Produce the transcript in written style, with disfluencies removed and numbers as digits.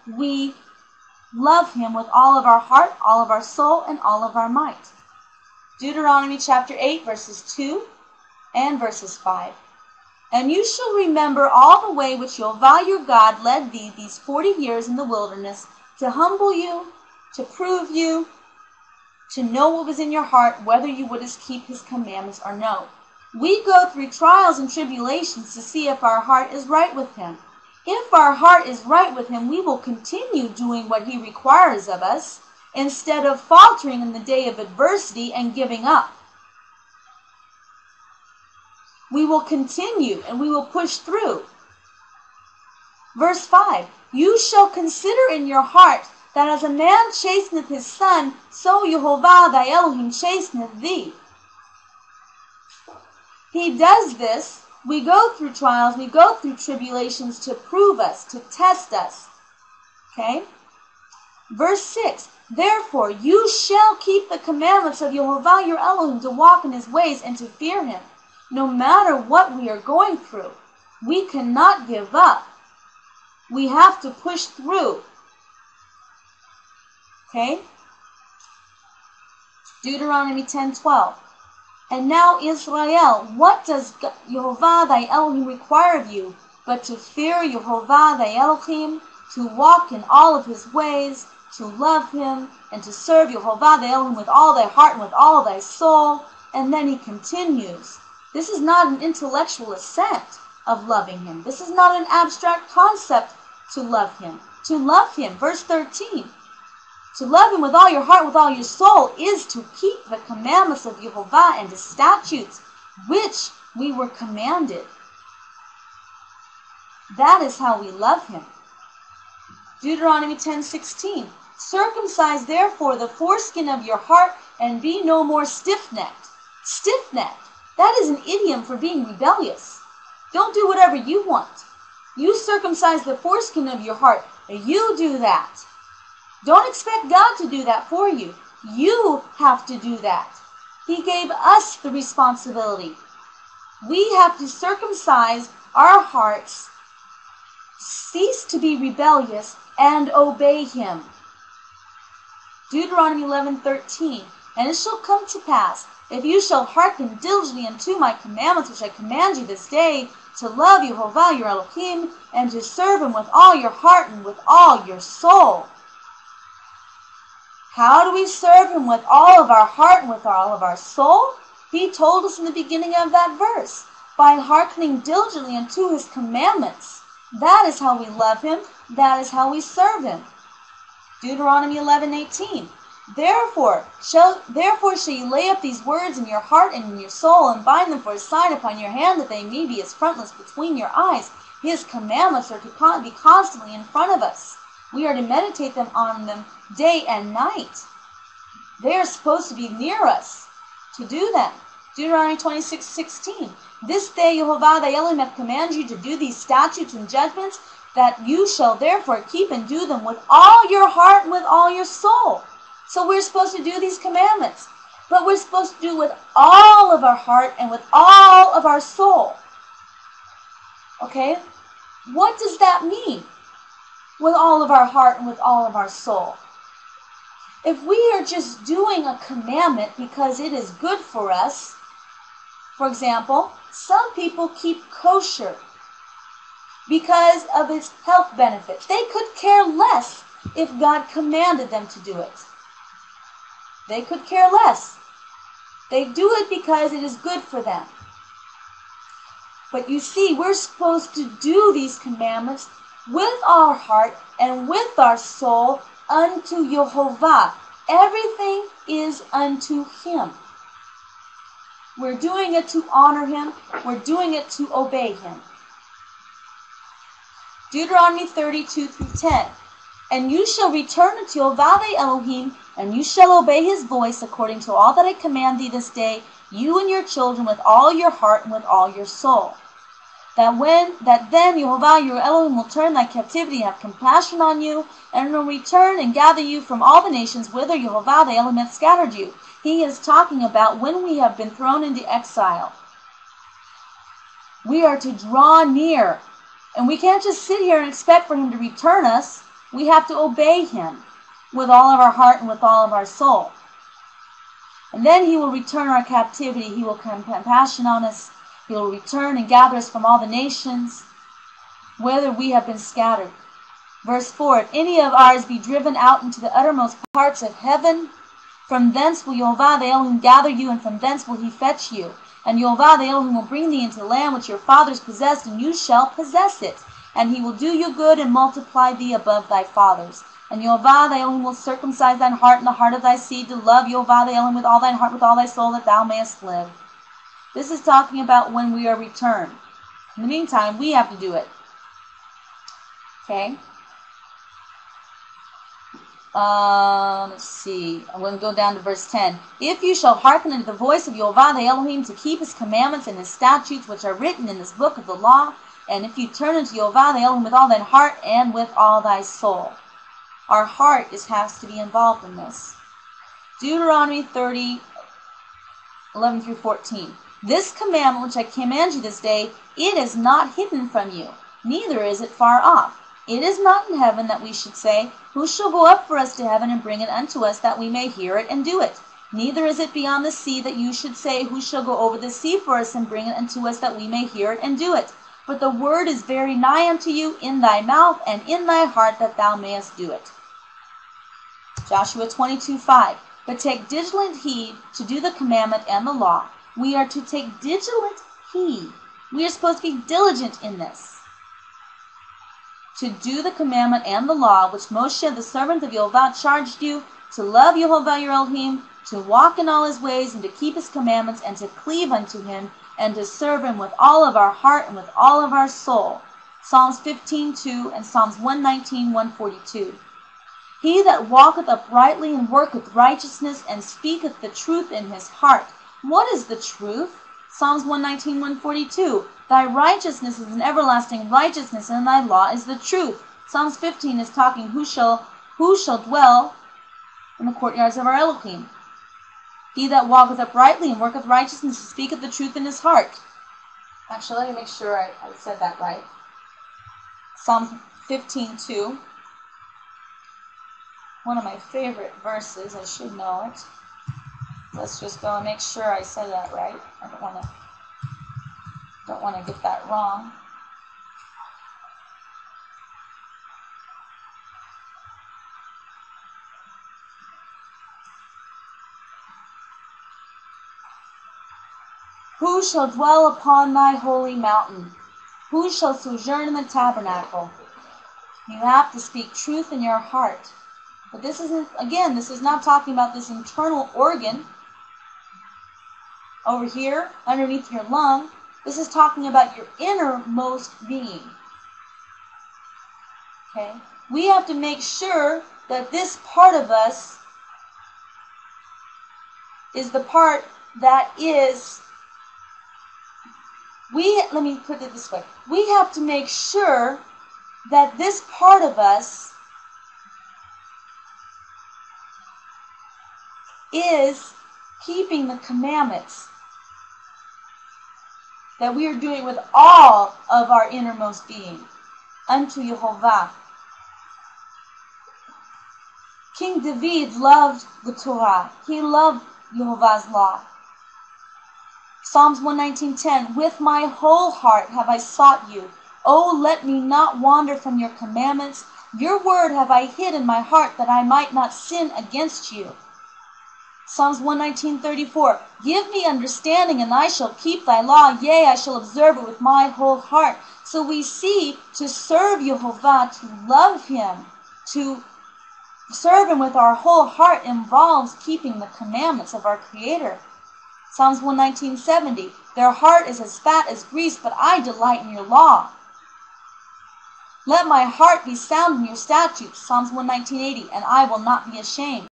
we love him with all of our heart, all of our soul, and all of our might. Deuteronomy chapter 8, verses 2 and verses 5. And you shall remember all the way which Jehovah your God led thee these 40 years in the wilderness, to humble you, to prove you, to know what was in your heart, whether you wouldest keep his commandments or no. We go through trials and tribulations to see if our heart is right with him. If our heart is right with him, we will continue doing what he requires of us, instead of faltering in the day of adversity and giving up. We will continue and we will push through. Verse 5, you shall consider in your heart that as a man chasteneth his son, so Jehovah thy Elohim chasteneth thee. He does this. We go through trials, we go through tribulations to prove us, to test us. Okay? Verse 6, therefore you shall keep the commandments of Jehovah your Elohim, to walk in his ways and to fear him. No matter what we are going through, we cannot give up. We have to push through. Okay? Deuteronomy 10:12. And now, Israel, what does Jehovah thy Elohim require of you, but to fear Jehovah thy Elohim, to walk in all of his ways, to love him, and to serve Jehovah thy Elohim with all thy heart and with all thy soul? And then he continues. This is not an intellectual assent of loving him. This is not an abstract concept to love him. To love him, verse 13. To love him with all your heart, with all your soul, is to keep the commandments of Jehovah and his statutes, which we were commanded. That is how we love him. Deuteronomy 10:16. Circumcise therefore the foreskin of your heart, and be no more stiff-necked. Stiff-necked. That is an idiom for being rebellious. Don't do whatever you want. You circumcise the foreskin of your heart. You do that. Don't expect God to do that for you. You have to do that. He gave us the responsibility. We have to circumcise our hearts, cease to be rebellious, and obey him. Deuteronomy 11:13. And it shall come to pass, if you shall hearken diligently unto my commandments which I command you this day, to love Jehovah your Elohim, and to serve him with all your heart and with all your soul. How do we serve him with all of our heart and with all of our soul? He told us in the beginning of that verse, by hearkening diligently unto his commandments. That is how we love him. That is how we serve him. Deuteronomy 11:18. Therefore shall you lay up these words in your heart and in your soul, and bind them for a sign upon your hand, that they may be as frontlets between your eyes. His commandments are to be constantly in front of us. We are to meditate on them day and night. They are supposed to be near us to do them. Deuteronomy 26:16. This day Jehovah thy Elohim hath commanded you to do these statutes and judgments, that you shall therefore keep and do them with all your heart and with all your soul. So we're supposed to do these commandments, but we're supposed to do with all of our heart and with all of our soul. Okay? What does that mean? With all of our heart and with all of our soul. If we are just doing a commandment because it is good for us, for example, some people keep kosher because of its health benefits. They could care less if God commanded them to do it. They could care less. They do it because it is good for them. But you see, we're supposed to do these commandments with our heart and with our soul unto Jehovah. Everything is unto him. We're doing it to honor him. We're doing it to obey him. Deuteronomy 32:10. And you shall return unto Jehovah thy Elohim, and you shall obey his voice according to all that I command thee this day, you and your children, with all your heart and with all your soul. That then Jehovah your Elohim will turn thy captivity and have compassion on you, and will return and gather you from all the nations whither Jehovah thy Elohim hath scattered you. He is talking about when we have been thrown into exile. We are to draw near. And we can't just sit here and expect for him to return us. We have to obey him with all of our heart and with all of our soul. And then he will return our captivity. He will have compassion on us. He will return and gather us from all the nations, whether we have been scattered. Verse 4, if any of ours be driven out into the uttermost parts of heaven, from thence will Yehovah the Elohim gather you, and from thence will he fetch you. And Yehovah the Elohim will bring thee into the land which your fathers possessed, and you shall possess it. And he will do you good and multiply thee above thy fathers. And Yehovah thy Elohim will circumcise thine heart and the heart of thy seed, to love Yehovah the Elohim with all thine heart, with all thy soul, that thou mayest live. This is talking about when we are returned. In the meantime, we have to do it. Okay? Let's see. I'm going to go down to verse 10. If you shall hearken unto the voice of Yehovah the Elohim to keep his commandments and his statutes which are written in this book of the law, and if you turn unto Yehovah the Elohim with all thine heart and with all thy soul. Our heart has to be involved in this. Deuteronomy 30, 11 through 14. This commandment which I command you this day, it is not hidden from you, neither is it far off. It is not in heaven that we should say, who shall go up for us to heaven and bring it unto us, that we may hear it and do it? Neither is it beyond the sea that you should say, who shall go over the sea for us and bring it unto us, that we may hear it and do it? But the word is very nigh unto you, in thy mouth and in thy heart, that thou mayest do it. Joshua 22:5. But take diligent heed to do the commandment and the law. We are to take diligent heed. We are supposed to be diligent in this. To do the commandment and the law, which Moshe, the servant of Yehovah, charged you, to love Yehovah your Elohim, to walk in all his ways, and to keep his commandments, and to cleave unto him, and to serve him with all of our heart and with all of our soul. Psalms 15:2 and Psalms 119, 142. He that walketh uprightly and worketh righteousness, and speaketh the truth in his heart. What is the truth? Psalms 119, 142. Thy righteousness is an everlasting righteousness, and thy law is the truth. Psalms 15 is talking who shall dwell in the courtyards of our Elohim. He that walketh uprightly and worketh righteousness, speaketh the truth in his heart. Actually, let me make sure I said that right. Psalms 15:2. One of my favorite verses. I should know it. Let's just go and make sure I said that right. I don't want to get that wrong. Who shall dwell upon thy holy mountain? Who shall sojourn in the tabernacle? You have to speak truth in your heart. But this is not talking about this internal organ over here underneath your lung. This is talking about your innermost being. Okay? We have to make sure that this part of us is the part that is, let me put it this way. We have to make sure that this part of us is keeping the commandments, that we are doing with all of our innermost being unto Yehovah. King David loved the Torah. He loved Yehovah's law. Psalms 119:10, with my whole heart have I sought you. O let me not wander from your commandments. Your word have I hid in my heart, that I might not sin against you. Psalms 119:34, give me understanding, and I shall keep thy law. Yea, I shall observe it with my whole heart. So we see, to serve Yehovah, to love him, to serve him with our whole heart involves keeping the commandments of our Creator. Psalms 119:70, their heart is as fat as grease, but I delight in your law. Let my heart be sound in your statutes. Psalms 119:80, and I will not be ashamed.